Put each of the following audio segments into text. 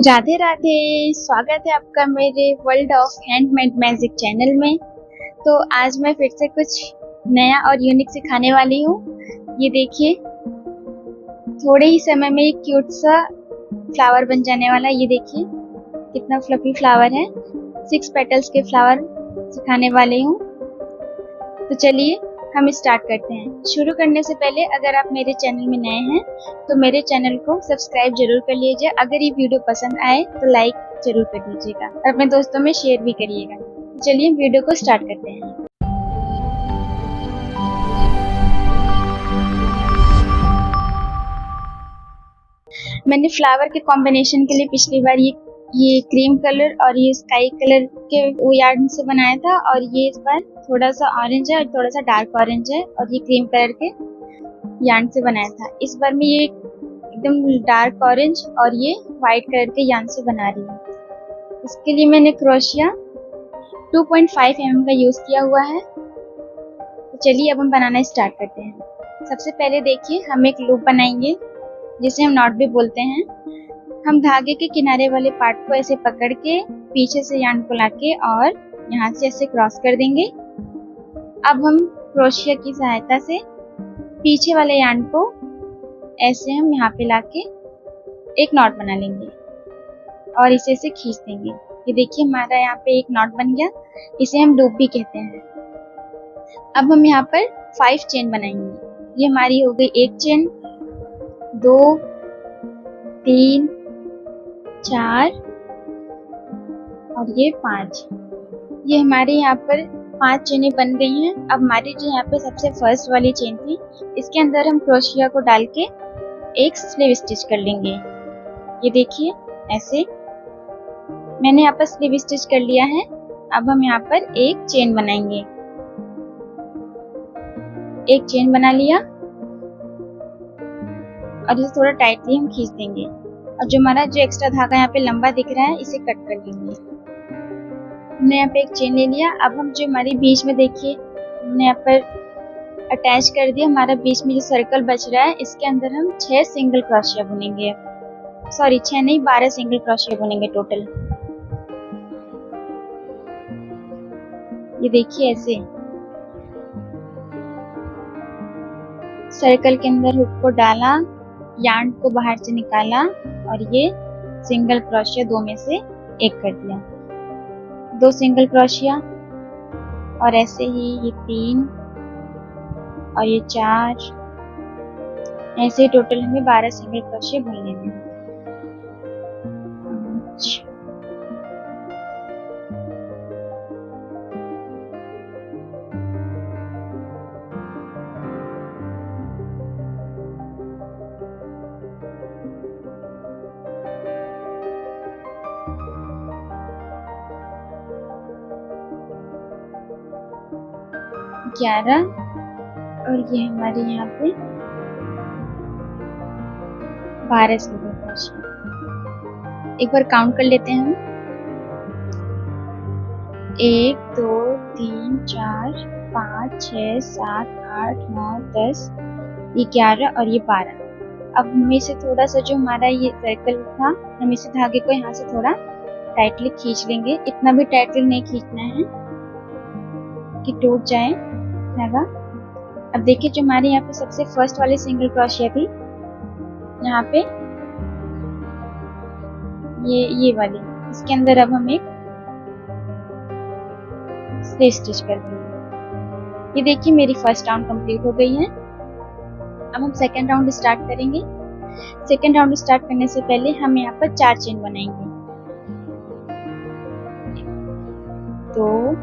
राधे राधे। स्वागत है आपका मेरे world of handmade magic channel में। तो आज मैं फिर से कुछ नया और यूनिक सिखाने वाली हूँ। ये देखिए, थोड़े ही समय में एक क्यूट सा फ्लावर बन जाने वाला है। ये देखिए कितना फ्लफी फ्लावर है। 6 पेटल्स के फ्लावर सिखाने वाली हूँ। तो चलिए हम स्टार्ट करते हैं। शुरू करने से पहले अगर आप मेरे चैनल में नए हैं तो मेरे चैनल को सब्सक्राइब जरूर कर लीजिए। अगर ये वीडियो पसंद आए तो लाइक जरूर कर दीजिएगा और अपने दोस्तों में शेयर भी करिएगा। चलिए वीडियो को स्टार्ट करते हैं। मैंने फ्लावर के कॉम्बिनेशन के लिए पिछली बार ये क्रीम कलर और ये स्काई कलर के यार्न से बनाया था, और ये इस बार थोड़ा सा ऑरेंज है और थोड़ा सा डार्क ऑरेंज है, और ये क्रीम कलर के यार्न से बनाया था। इस बार मैं ये एकदम डार्क ऑरेंज और ये व्हाइट कलर के यार्न से बना रही हूँ। इसके लिए मैंने क्रोशिया 2.5 mm का यूज किया हुआ है। तो चलिए अब हम बनाना स्टार्ट करते हैं। सबसे पहले देखिए हम एक लूप बनाएंगे जिसे हम नॉट भी बोलते हैं। हम धागे के किनारे वाले पार्ट को ऐसे पकड़ के पीछे से यार्न को लाके और यहाँ से ऐसे क्रॉस कर देंगे। अब हम क्रोशिया की सहायता से पीछे वाले यार्न को ऐसे हम यहाँ पे लाके एक नॉट बना लेंगे और इसे ऐसे खींच देंगे। ये देखिए हमारा यहाँ पे एक नॉट बन गया। इसे हम लूप भी कहते हैं। अब हम यहाँ पर 5 चेन बनाएंगे। ये हमारी हो गई 1 चेन, 2, 3, 4 और ये 5। ये हमारे यहाँ पर 5 चेनें बन गई हैं। अब हमारी जो यहाँ पे सबसे फर्स्ट वाली चेन थी, इसके अंदर हम क्रोशिया को डाल के एक स्लीव स्टिच कर लेंगे। ये देखिए ऐसे मैंने यहाँ पर स्लीव स्टिच कर लिया है। अब हम यहाँ पर एक चेन बनाएंगे। एक चेन बना लिया और इसे थोड़ा टाइटली हम खींच देंगे, और जो हमारा एक्स्ट्रा धागा यहाँ पे लंबा दिख रहा है इसे कट कर लेंगे। हमने यहाँ पे एक चेन ले लिया। अब हम जो हमारी बीच में देखिए हमने यहाँ पर अटैच कर दिया। हमारा बीच में जो सर्कल बच रहा है इसके अंदर हम 6 सिंगल क्रोशिया बुनेंगे। सॉरी 6 नहीं 12 सिंगल क्रोशिया बुनेंगे टोटल। ये देखिए ऐसे सर्कल के अंदर हुक को डाला, यार्न को बाहर से निकाला और ये सिंगल क्रोशिया 2 में से एक कर दिया। 2 सिंगल क्रोशिया और ऐसे ही ये 3 और ये 4, ऐसे टोटल हमें 12 सिंगल क्रोशिया बुनने हैं। अच्छा, ग्यारह और ये हमारे यहाँ पे 12 सिंगल क्रोशिया। एक बार काउंट कर लेते हैं हम। 1, 2, 3, 4, 5, 6, 7, 8, 9, 10, ये 11 और ये 12। अब हमें से थोड़ा सा जो हमारा ये सर्कल था, हम इसे धागे को यहाँ से थोड़ा टाइटली खींच लेंगे। इतना भी टाइटली नहीं खींचना है कि टूट जाए धागा। अब देखिए जो हमारे यहाँ पे सबसे फर्स्ट वाली सिंगल क्रोशिया थी, यहाँ पे ये वाली, इसके अंदर अब हम एक स्लीव स्टिच कर देंगे। ये देखिए मेरी फर्स्ट राउंड कंप्लीट हो गई है। अब हम सेकेंड राउंड स्टार्ट करेंगे। सेकेंड राउंड स्टार्ट करने से पहले हम यहाँ पर 4 चेन बनाएंगे। 2,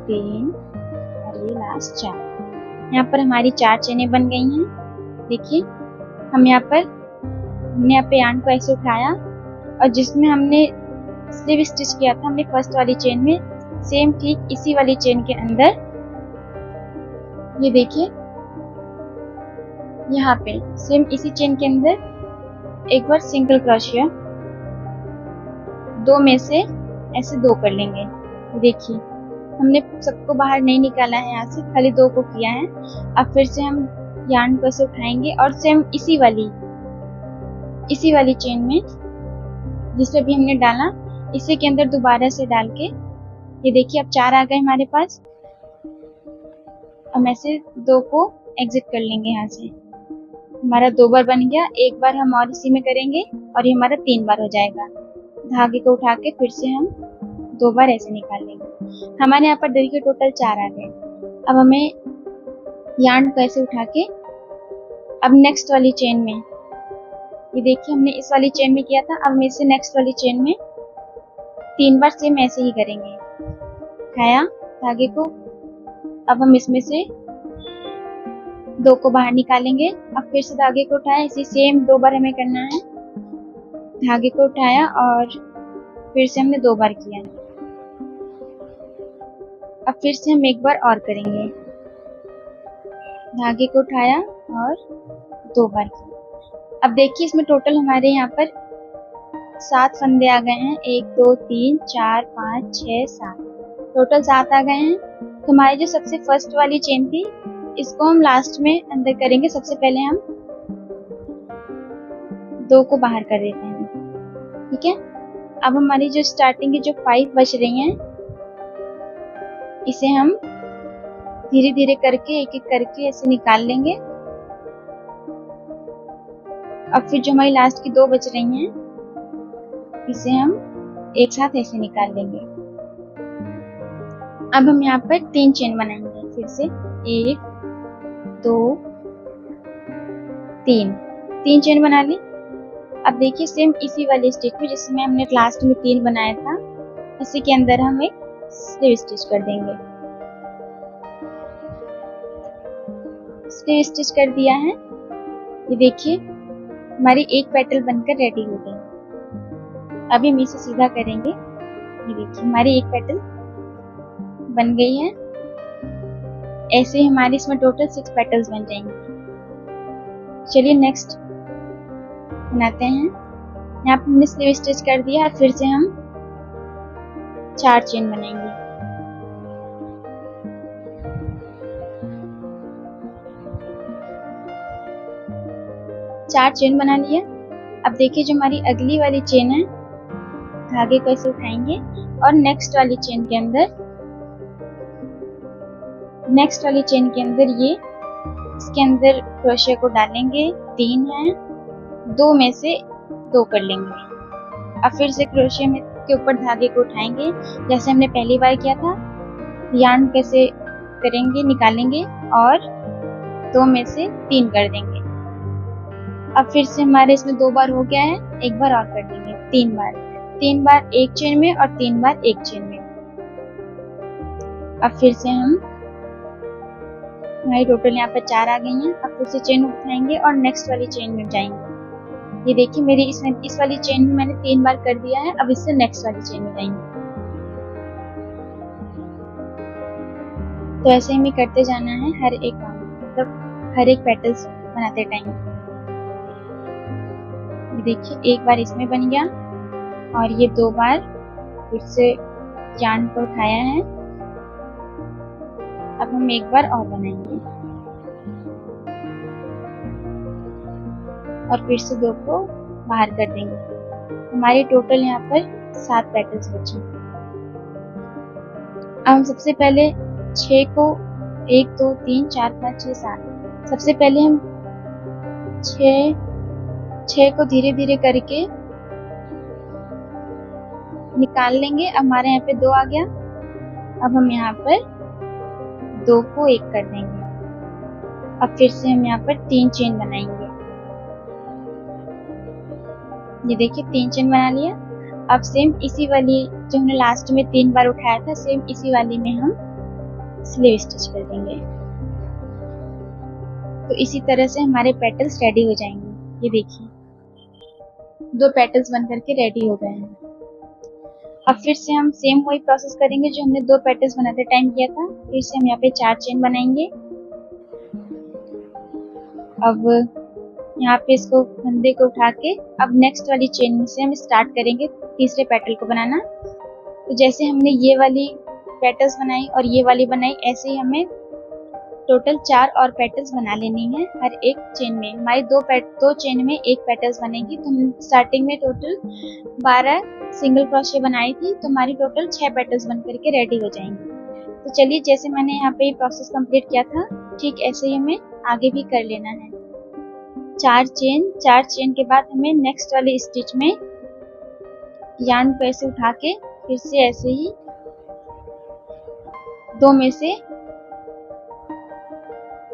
3 और ये लास्ट 4। यहाँ पर हमारी 4 चेनें बन गई हैं। देखिए हमने यहाँ पे यार्न को ऐसे उठाया और जिसमें हमने स्लीव स्टिच किया था, हमने फर्स्ट वाली चेन में सेम ठीक इसी वाली चेन के अंदर, ये देखिए यहाँ पे सेम इसी चेन के अंदर एक बार सिंगल क्रोशिया 2 में से ऐसे 2 कर लेंगे। देखिए हमने सबको बाहर नहीं निकाला है, यहाँ से खाली 2 को किया है। अब फिर से हम यार्न को ऐसे उठाएंगे और सेम इसी वाली चेन में जिसपे भी हमने डाला, इसी के अंदर दोबारा से डाल के, ये देखिए अब 4 आ गए हमारे पास। हम ऐसे 2 को एग्जिट कर लेंगे यहाँ से। हमारा 2 बार बन गया, एक बार हम और इसी में करेंगे और ये हमारा 3 बार हो जाएगा। धागे को उठा के फिर से हम 2 बार ऐसे निकाल लेंगे। हमारे यहाँ पर देखिए टोटल 4 आ गए। अब हमें यार्न को ऐसे उठा के अब नेक्स्ट वाली चेन में, ये देखिए हमने इस वाली चेन में किया था, अब हम इसे नेक्स्ट वाली चेन में 3 बार सेम ऐसे ही करेंगे। उठाया धागे को, अब हम इसमें से 2 को बाहर निकालेंगे। अब फिर से धागे को उठाया, इसी सेम 2 बार हमें करना है। धागे को उठाया और फिर से हमने 2 बार किया। अब फिर से हम एक बार और करेंगे। धागे को उठाया और 2 बार किया। अब देखिए इसमें टोटल हमारे यहाँ पर 7 फंदे आ गए हैं। 1 2 3 4 5 6 7, टोटल 7 आ गए हैं। तो हमारी जो सबसे फर्स्ट वाली चेन थी, इसको हम लास्ट में अंदर करेंगे। सबसे पहले हम 2 को बाहर कर देते हैं, ठीक है। अब हमारी जो स्टार्टिंग की जो 5 बच रही हैं, इसे हम धीरे धीरे करके एक एक करके ऐसे निकाल लेंगे। अब फिर जो हमारी लास्ट की 2 बच रही हैं, इसे हम एक साथ ऐसे निकाल लेंगे। अब हम यहाँ पर 3 चेन बनाएंगे। फिर से 1 2 3 चेन बना ली। अब देखिए सेम इसी वाली स्टिच में जिसमें हमने लास्ट में 3 बनाया था, इसी के अंदर हम एक स्लीव स्टिच कर देंगे। स्लीव स्टिच कर दिया है। ये देखिए हमारी एक पेटल बनकर रेडी हो गई। अभी हम इसे सीधा करेंगे। ये देखिए हमारी एक पेटल बन गई है। ऐसे हमारे इसमें टोटल 6 पेटल्स बन जाएंगे। चलिए नेक्स्ट बनाते हैं। यहाँ पर हमने स्लीव स्टिच कर दिया, फिर से हम 4 चेन बनाएंगे। चार चेन बना लिया। अब देखिए जो हमारी अगली वाली चेन है, धागे को ऐसे उठाएंगे और नेक्स्ट वाली चेन के अंदर ये इसके अंदर क्रोशिया को डालेंगे। 3 है, 2 में से 2 कर लेंगे। अब फिर से क्रोशिया में के ऊपर धागे को उठाएंगे, जैसे हमने पहली बार किया था। यार्न कैसे करेंगे, निकालेंगे और 2 में से 3 कर देंगे। अब फिर से हमारे इसमें 2 बार हो गया है, एक बार और कर देंगे। 3 बार एक चेन में और 3 बार एक चेन में। अब फिर से हम, हमारी टोटल यहाँ पर 4 आ गई हैं। अब फिर से चेन उठाएंगे और नेक्स्ट वाली चेन में जाएंगे। ये देखिए मेरी इस वाली चेन में मैंने 3 बार कर दिया है। अब इससे नेक्स्ट वाली चेन में जाएंगे। तो ऐसे ही हमें करते जाना है हर एक काम, मतलब हर एक पेटल्स बनाते टाइम। देखिए एक बार इसमें बन गया और ये 2 बार फिर से यार्न को उठाया है। अब हम एक बार और बनाएंगे और फिर से 2 को बाहर कर देंगे। हमारी टोटल यहाँ पर 7 पेटल्स बचे। अब हम सबसे पहले 6 को 1 2 3 4 5 6 7, सबसे पहले हम 6 को धीरे धीरे करके निकाल लेंगे। अब हमारे यहाँ पे 2 आ गया। अब हम यहाँ पर 2 को 1 कर देंगे। अब फिर से हम यहाँ पर 3 चेन बनाएंगे। ये देखिए 3 चेन बना लिया। अब सेम इसी वाली जो हमने लास्ट में 3 बार उठाया था, सेम इसी वाली में हम स्लीव स्टिच कर देंगे। तो इसी तरह से हमारे पेटल्स रेडी हो जाएंगे। ये देखिए 2 पेटल्स बन करके रेडी हो गए हैं। अब फिर से हम सेम वही प्रोसेस करेंगे जो हमने 2 पेटल्स बनाते टाइम किया था। फिर से हम यहाँ पे 4 चेन बनाएंगे। अब यहाँ पे इसको फंदे को उठा के अब नेक्स्ट वाली चेन में से हम स्टार्ट करेंगे तीसरे पेटल को बनाना। तो जैसे हमने ये वाली पेटल्स बनाई और ये वाली बनाई, ऐसे ही हमें टोटल 4 और पेटल्स बना लेनी है हर एक चेन में। हमारी दो चेन में एक पेटल्स बनेगी। तो हम स्टार्टिंग में टोटल 12 सिंगल क्रोशे बनाई थी, तो हमारी टोटल 6 पेटल्स बन करके रेडी हो जाएंगी। तो चलिए, जैसे मैंने यहाँ पे प्रोसेस कंप्लीट किया था, ठीक ऐसे ही हमें आगे भी कर लेना है। 4 चेन के बाद हमें नेक्स्ट वाले स्टिच में यार्न को ऐसे उठा के फिर से ऐसे ही 2 में से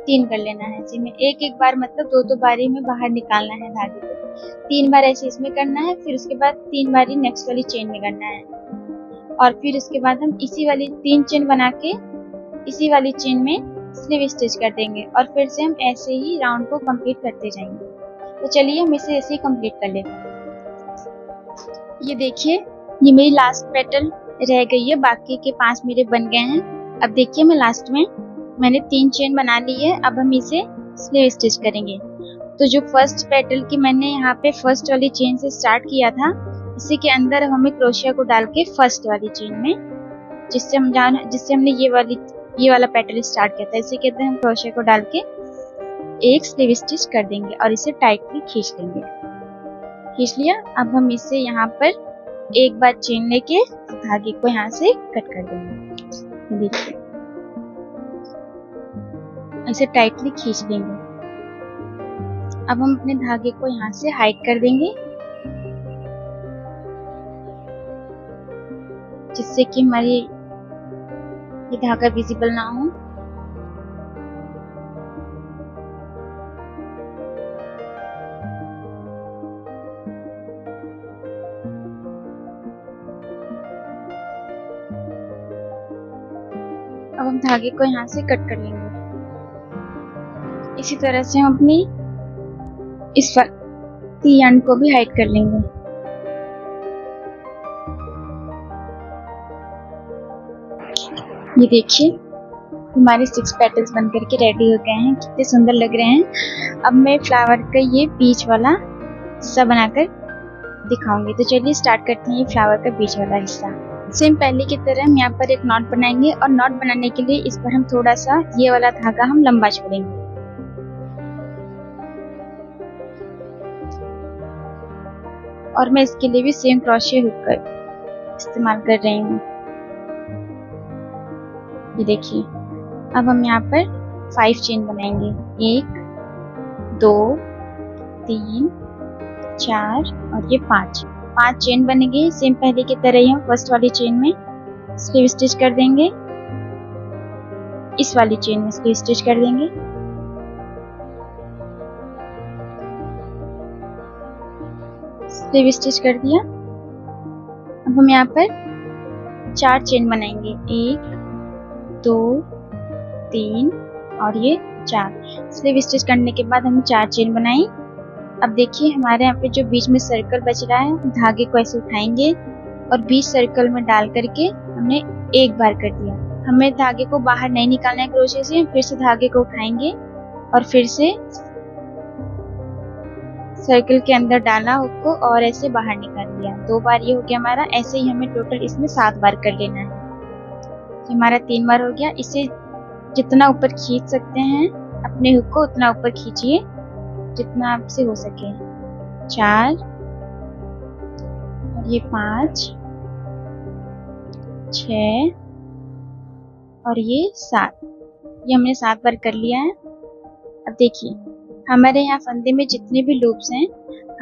3 कर लेना है। जिसमें एक बार मतलब दो बारी में बाहर निकालना है धागे को। 3 बार ऐसे इसमें करना है, फिर उसके बाद 3 बारी नेक्स्ट वाली चेन में करना है, और फिर उसके बाद हम इसी वाली 3 चेन बना के इसी वाली चेन में स्लीव स्टिच कर देंगे, और फिर से हम ऐसे ही राउंड को कंप्लीट करते जाएंगे। तो चलिए हम इसे ऐसे ही कंप्लीट कर लेते हैं। ये देखिए, ये मेरी लास्ट पेटल रह गई है, बाकी के 5 मेरे बन गए हैं। अब देखिए, मैं लास्ट में मैंने 3 चेन बना ली है। अब हम इसे स्लीव स्टिच करेंगे। तो जो फर्स्ट पेटल की मैंने यहाँ पे फर्स्ट वाली चेन से स्टार्ट किया था, इसी के अंदर हमें क्रोशिया को डाल के फर्स्ट वाली चेन में, जिससे हमने ये वाला पेटल स्टार्ट किया था, इसी के अंदर हम क्रोशिया को डाल के एक स्लीव स्टिच कर देंगे और इसे टाइटली खींच लेंगे। खींच लिया। अब हम इसे यहाँ पर एक बार चेन लेके धागे को यहाँ से कट कर देंगे। देखिए, इसे टाइटली खींच लेंगे। अब हम अपने धागे को यहाँ से हाइड कर देंगे, जिससे कि हमारी ये धागा विजिबल ना हो। अब हम धागे को यहाँ से कट कर लेंगे। इसी तरह से हम अपनी इस एंड को भी हाइड कर लेंगे। ये देखिए, हमारे 6 पेटल्स बन करके रेडी हो गए हैं। कितने सुंदर लग रहे हैं। अब मैं फ्लावर का ये बीच वाला हिस्सा बनाकर दिखाऊंगी। तो चलिए स्टार्ट करते हैं ये फ्लावर का बीच वाला हिस्सा। सेम पहले की तरह हम यहाँ पर एक नॉट बनाएंगे, और नॉट बनाने के लिए इस पर हम थोड़ा सा ये वाला धागा हम लंबा छोड़ेंगे। और मैं इसके लिए भी सेम क्रोशिया हुक का इस्तेमाल कर रही हूँ। ये देखिए, अब हम यहाँ पर 5 चेन बनाएंगे। 1 2 3 4 और ये 5 चेन बनेंगे। सेम पहले की तरह ही हम फर्स्ट वाली चेन में स्लीव स्टिच कर देंगे, इस वाली चेन में स्लीव स्टिच कर देंगे। स्लीव स्टिच कर दिया। अब हम यहाँ पर 4 चेन बनाएंगे। 1 2 3 और ये 4। स्लीव स्टिच करने के बाद हमने 4 चेन बनाई। अब देखिए, हमारे यहाँ पे जो बीच में सर्कल बच रहा है, धागे को ऐसे उठाएंगे और बीच सर्कल में डाल करके हमने एक बार कर दिया। हमें धागे को बाहर नहीं निकालना है क्रोशे से। फिर से धागे को उठाएंगे और फिर से सर्कल के अंदर डाला हुक को और ऐसे बाहर निकाल लिया। 2 बार ये हो गया हमारा। ऐसे ही हमें टोटल इसमें 7 बार कर लेना है। हमारा 3 बार हो गया। इसे जितना ऊपर खींच सकते हैं अपने हुक को, उतना ऊपर खींचिए जितना आपसे हो सके। 4 और ये 5 6 और ये 7। ये हमने 7 बार कर लिया है। अब देखिए, हमारे यहाँ फंदे में जितने भी लूप्स हैं,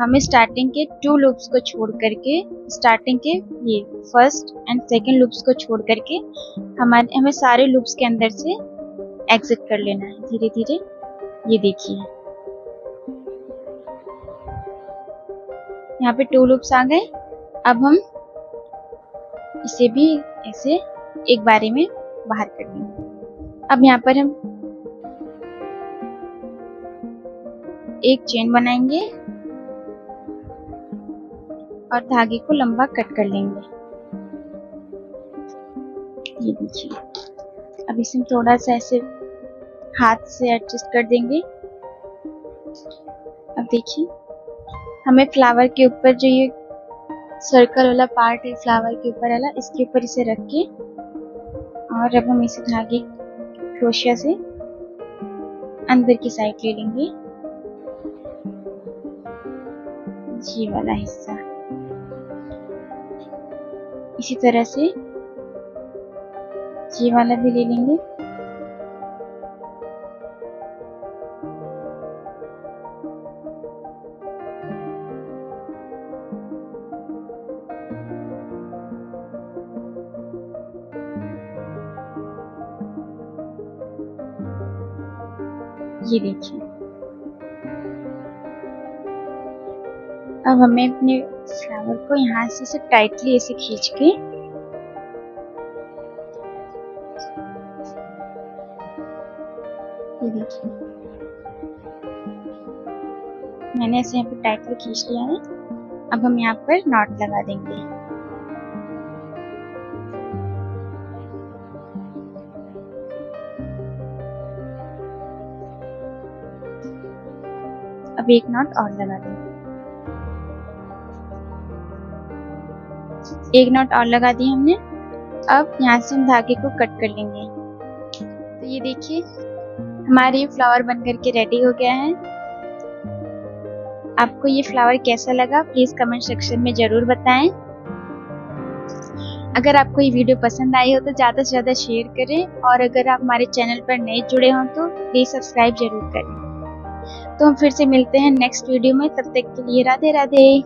हमें स्टार्टिंग के 2 लूप्स को छोड़ करके, स्टार्टिंग के ये फर्स्ट एंड सेकंड लूप्स को छोड़ करके हमें सारे लूप्स के अंदर से एग्जिट कर लेना है धीरे धीरे। ये देखिए, यहाँ पे 2 लूप्स आ गए। अब हम इसे भी ऐसे एक बारी में बाहर कर लेंगे। अब यहाँ पर हम एक चेन बनाएंगे और धागे को लंबा कट कर लेंगे। ये देखिए, अब इसे थोड़ा सा ऐसे हाथ से एडजस्ट कर देंगे। अब देखिए, हमें फ्लावर के ऊपर जो ये सर्कल वाला पार्ट है, फ्लावर के ऊपर वाला, इसके ऊपर इसे रख के, और अब हम इसे धागे क्रोशिया से अंदर की साइड ले लेंगे, ये वाला हिस्सा। इसी तरह से ये वाला भी ले लेंगे। ये देखिए, अब हमें अपने फ्लावर को यहाँ से टाइटली ऐसे खींच के ये देखिए, मैंने ऐसे यहाँ पे टाइटली खींच लिया है। अब हम यहाँ पर नॉट लगा देंगे। अब एक नॉट और लगा देंगे। एक नॉट और लगा दी हमने। अब यहाँ से हम धागे को कट कर लेंगे। तो ये देखिए, हमारे फ्लावर बनकर के रेडी हो गया है। आपको ये फ्लावर कैसा लगा प्लीज कमेंट सेक्शन में जरूर बताएं। अगर आपको ये वीडियो पसंद आई हो तो ज़्यादा से ज़्यादा शेयर करें, और अगर आप हमारे चैनल पर नए जुड़े हों तो प्लीज सब्सक्राइब जरूर करें। तो हम फिर से मिलते हैं नेक्स्ट वीडियो में, तब तक के लिए राधे राधे।